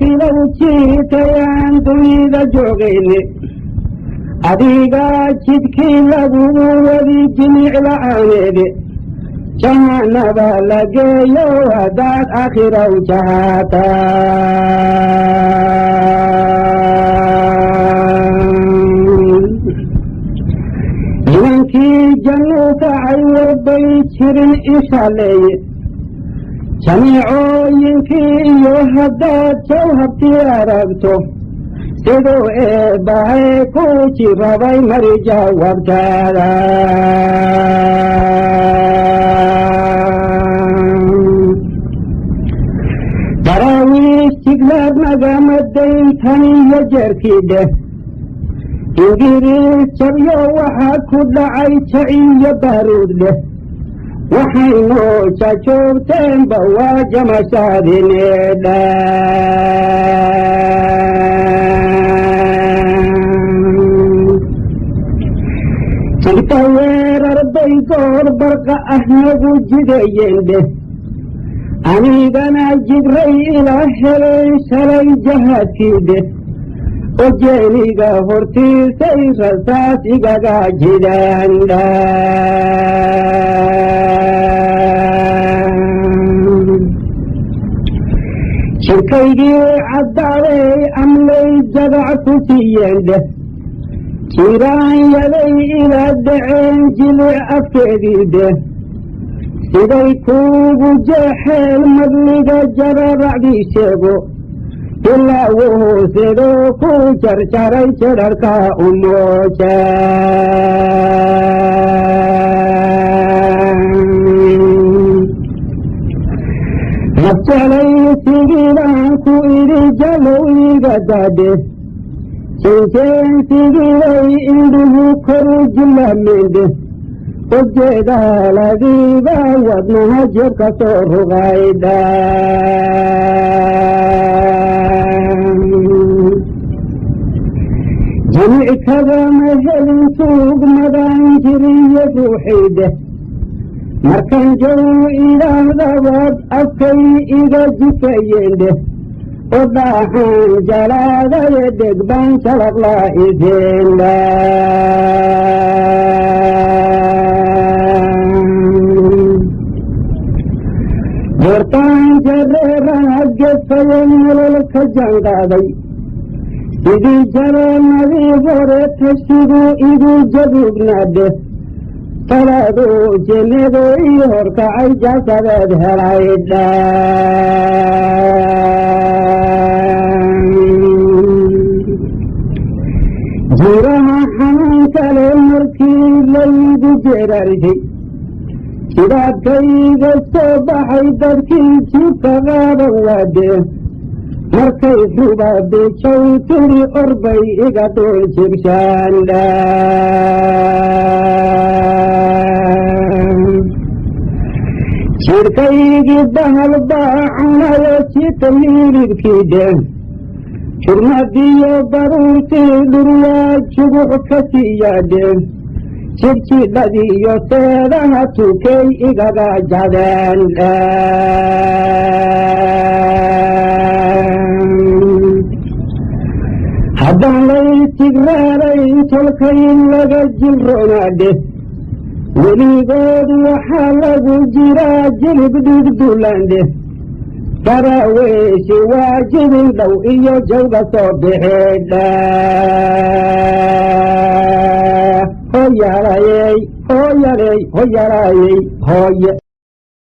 jabkii lagu jiitayaan dunida joogayne adigaa jidkii lagugu wadi jimic la'aaneede jahannaba la geeyo haddaad akhiraw jahaataan nimankii jannu kacay warbay jirin ishaleeye jamiicooyinkii iyo haddaad jawhabtii aragto siduu eebbahay ku jirabay mari jawaabtaada daraawiish jiglaad magamadeyntan iyo jeerkii dheh ingiriis jabyo waxaa ku dhacay jaciyo baaruud dheh waxaynu jajoogteenba waa jamashaadineedha jirta weerar bay goor barqa ah nagu jideeyeen dheh anigana jibray ila helay shalay jahaadkii dheh oo jeeniga hortiisay rasaas igaga jidaandha shirkaygii caddaaday amlay jadac ku siiyeen dheh jiraanyaday ila dhaceen jilic afkeedii dheh siday kuugu jeexeel madliga jararacdii sheego ilaa wuxuu sidoo ku jarjaray jidharka u moojaan nafjalay sigiibaan ku idhi jalow iga daade jinjeen sigiibay indhuhu koru jillameendhe ujeedaaladiiba wadnaha jebka soo rugaydha jimicadama helin tuugmadaan jiriyo ruuxaydhe markan jow idhaahdabaad afkay iga jifeeyeendhe oo dhaaxaan jalaadaye dhegbaan jalaqla iseendha goortaan jareeraha gefaye nolol ka jangaaday sidii jaroonadii hore tashiguu igu jaduugnaadhe talaaduu jennado ii horkacay jasadeed helaydha jiraha xanuun kale markii laygu jeerarishay jibaadkayga soo baxay dadkii jibka qaadan waadee markay rubabijow tiri orbay iga dul jigshaandha jirkaygii bahal baa cunayo jita hilibkii dheh jurmadiyo baruurtii dhurwaa jubux ka siiyaadhe jidhjidhadiyo seedaha tukay igaga jadeendha haddaan lay tigraaray tolkay laga jilroonaadhe weligood waxaa lagu jiraa jilib dhigdulandhe daraaweeshi waa jibin dhow iyo jawga soo bixeedha hoyarayey hoyarey hoyarayey hoye